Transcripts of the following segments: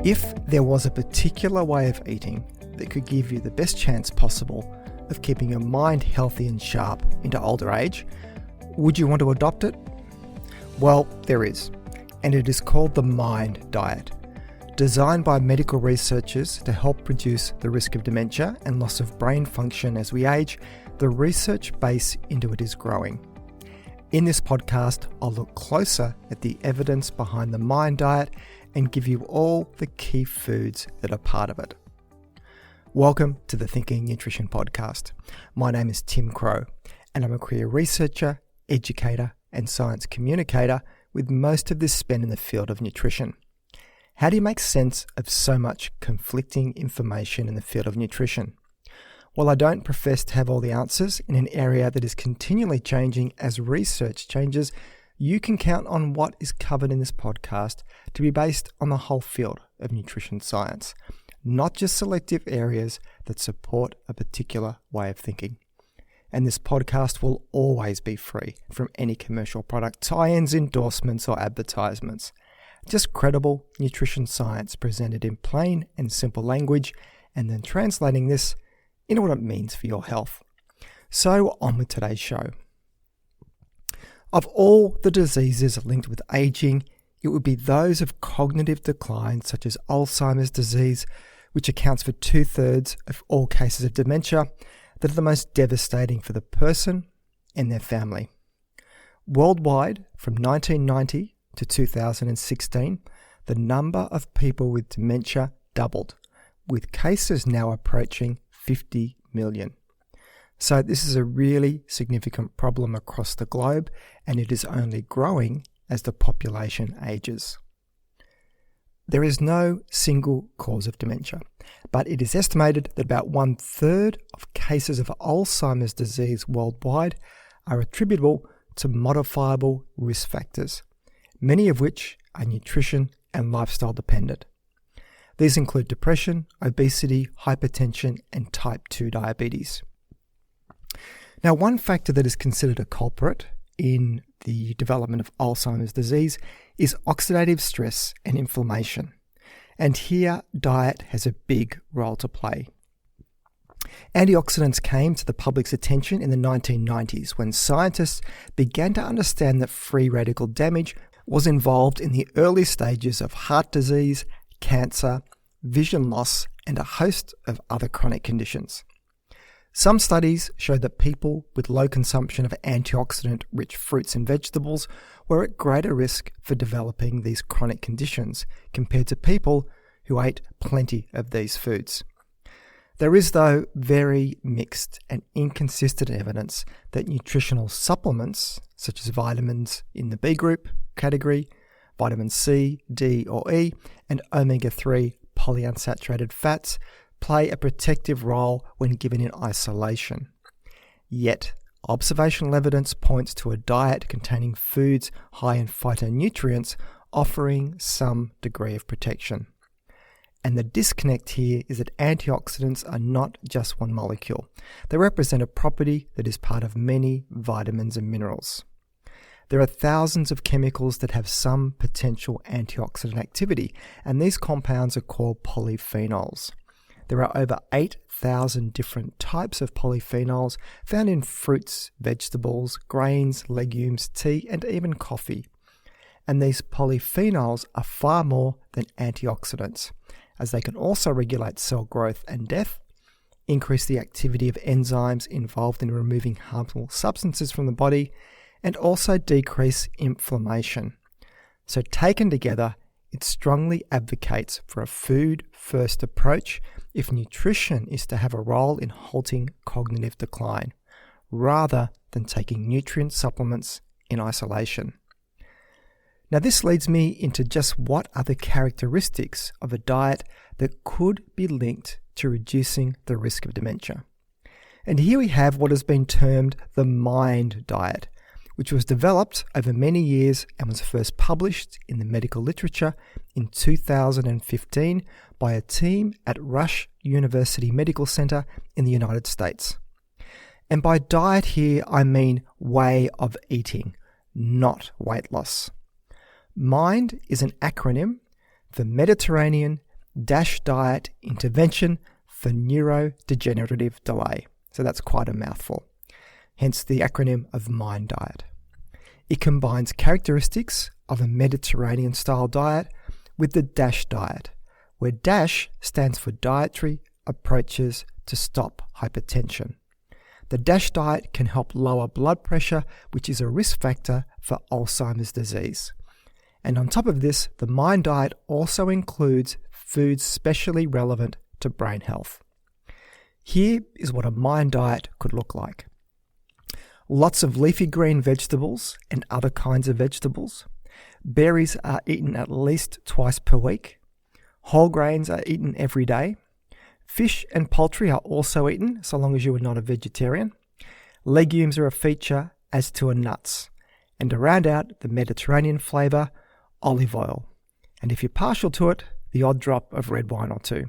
If there was a particular way of eating that could give you the best chance possible of keeping your mind healthy and sharp into older age, would you want to adopt it? Well, there is, and it is called the MIND diet. Designed by medical researchers to help reduce the risk of dementia and loss of brain function as we age, the research base into it is growing. In this podcast, I'll look closer at the evidence behind the MIND diet and give you all the key foods that are part of it. Welcome to the Thinking Nutrition Podcast. My name is Tim Crowe, and I'm a career researcher, educator, and science communicator with most of this spent in the field of nutrition. How do you make sense of so much conflicting information in the field of nutrition? While I don't profess to have all the answers in an area that is continually changing as research changes, you can count on what is covered in this podcast to be based on the whole field of nutrition science, not just selective areas that support a particular way of thinking. And this podcast will always be free from any commercial product tie-ins, endorsements, or advertisements. Just credible nutrition science presented in plain and simple language, and then translating this into what it means for your health. So on with today's show. Of all the diseases linked with aging, it would be those of cognitive decline such as Alzheimer's disease, which accounts for 2/3 of all cases of dementia, that are the most devastating for the person and their family. Worldwide, from 1990 to 2016, the number of people with dementia doubled, with cases now approaching 50 million. So this is a really significant problem across the globe, and it is only growing as the population ages. There is no single cause of dementia, but it is estimated that about 1/3 of cases of Alzheimer's disease worldwide are attributable to modifiable risk factors, many of which are nutrition and lifestyle dependent. These include depression, obesity, hypertension, and type 2 diabetes. Now, one factor that is considered a culprit in the development of Alzheimer's disease is oxidative stress and inflammation. And here, diet has a big role to play. Antioxidants came to the public's attention in the 1990s when scientists began to understand that free radical damage was involved in the early stages of heart disease, cancer, vision loss, and a host of other chronic conditions. Some studies showed that people with low consumption of antioxidant-rich fruits and vegetables were at greater risk for developing these chronic conditions compared to people who ate plenty of these foods. There is, though, very mixed and inconsistent evidence that nutritional supplements, such as vitamins in the B group category, vitamin C, D or E, and omega-3 polyunsaturated fats, play a protective role when given in isolation. Yet, observational evidence points to a diet containing foods high in phytonutrients offering some degree of protection. And the disconnect here is that antioxidants are not just one molecule. They represent a property that is part of many vitamins and minerals. There are thousands of chemicals that have some potential antioxidant activity, and these compounds are called polyphenols. There are over 8,000 different types of polyphenols found in fruits, vegetables, grains, legumes, tea, and even coffee. And these polyphenols are far more than antioxidants, as they can also regulate cell growth and death, increase the activity of enzymes involved in removing harmful substances from the body, and also decrease inflammation. So taken together, it strongly advocates for a food-first approach if nutrition is to have a role in halting cognitive decline, rather than taking nutrient supplements in isolation. Now, this leads me into just what are the characteristics of a diet that could be linked to reducing the risk of dementia. And here we have what has been termed the MIND diet, which was developed over many years and was first published in the medical literature in 2015 by a team at Rush University Medical Center in the United States. And by diet here, I mean way of eating, not weight loss. MIND is an acronym for Mediterranean DASH Diet Intervention for Neurodegenerative Delay. So that's quite a mouthful, hence the acronym of MIND Diet. It combines characteristics of a Mediterranean-style diet with the DASH diet, where DASH stands for Dietary Approaches to Stop Hypertension. The DASH diet can help lower blood pressure, which is a risk factor for Alzheimer's disease. And on top of this, the MIND diet also includes foods specially relevant to brain health. Here is what a MIND diet could look like. Lots of leafy green vegetables and other kinds of vegetables. Berries are eaten at least twice per week. Whole grains are eaten every day. Fish and poultry are also eaten, so long as you are not a vegetarian. Legumes are a feature, as too are nuts. And to round out the Mediterranean flavour, olive oil. And if you're partial to it, the odd drop of red wine or two.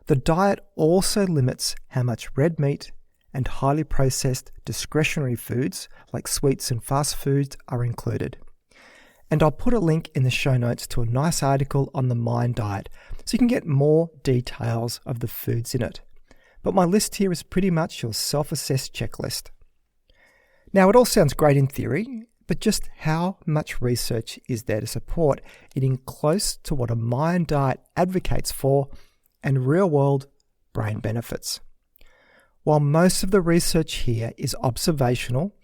The diet also limits how much red meat and highly processed discretionary foods like sweets and fast foods are included. And I'll put a link in the show notes to a nice article on the MIND diet so you can get more details of the foods in it. But my list here is pretty much your self-assessed checklist. Now, it all sounds great in theory, but just how much research is there to support eating close to what a MIND diet advocates for and real-world brain benefits? While most of the research here is observational,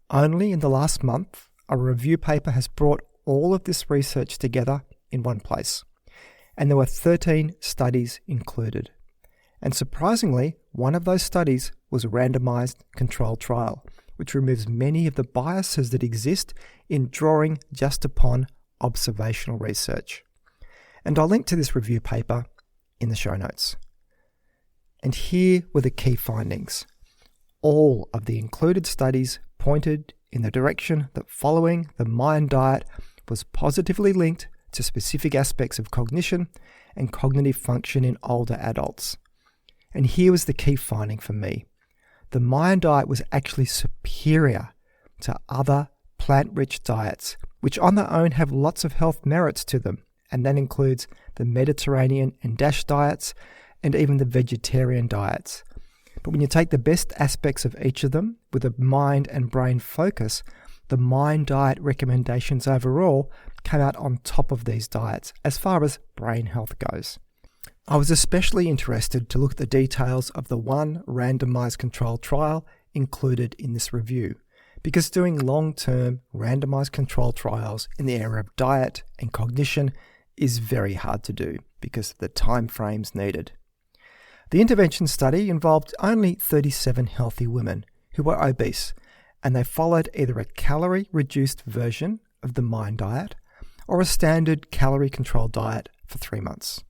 only in the last month, a review paper has brought all of this research together in one place. And there were 13 studies included. And surprisingly, one of those studies was a randomized controlled trial, which removes many of the biases that exist in drawing just upon observational research. And I'll link to this review paper in the show notes. And here were the key findings. All of the included studies pointed in the direction that following the MIND diet was positively linked to specific aspects of cognition and cognitive function in older adults. And here was the key finding for me. The MIND diet was actually superior to other plant-rich diets, which on their own have lots of health merits to them, and that includes the Mediterranean and DASH diets, and even the vegetarian diets. But when you take the best aspects of each of them with a mind and brain focus, the MIND diet recommendations overall came out on top of these diets as far as brain health goes. I was especially interested to look at the details of the one randomized controlled trial included in this review, because doing long-term randomized controlled trials in the area of diet and cognition is very hard to do because of the time frames needed. The intervention study involved only 37 healthy women who were obese, and they followed either a calorie-reduced version of the MIND diet or a standard calorie-controlled diet for 3 months.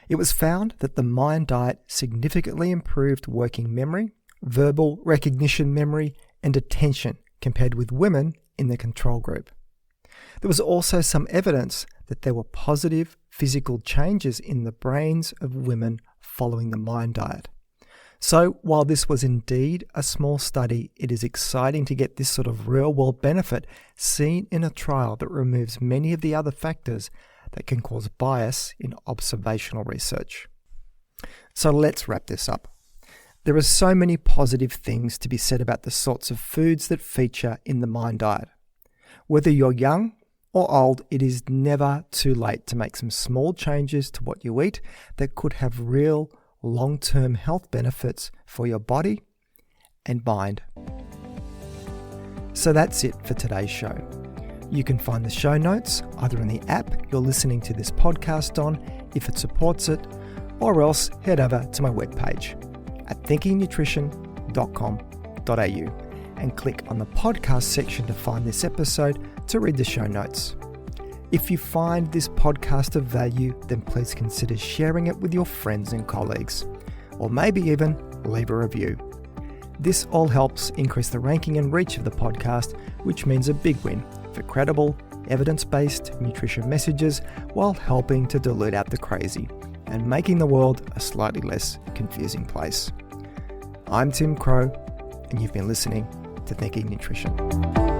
It was found that the MIND diet significantly improved working memory, verbal recognition memory, and attention compared with women in the control group. There was also some evidence that there were positive physical changes in the brains of women following the MIND diet. So while this was indeed a small study, it is exciting to get this sort of real-world benefit seen in a trial that removes many of the other factors that can cause bias in observational research. So let's wrap this up. There are so many positive things to be said about the sorts of foods that feature in the MIND diet. Whether you're young or old, it is never too late to make some small changes to what you eat that could have real long-term health benefits for your body and mind. So that's it for today's show. You can find the show notes either in the app you're listening to this podcast on, if it supports it, or else head over to my webpage at thinkingnutrition.com.au and click on the podcast section to find this episode to read the show notes. If you find this podcast of value, then please consider sharing it with your friends and colleagues, or maybe even leave a review. This all helps increase the ranking and reach of the podcast, which means a big win for credible, evidence-based nutrition messages while helping to dilute out the crazy and making the world a slightly less confusing place. I'm Tim Crow, and you've been listening to Thinking Nutrition.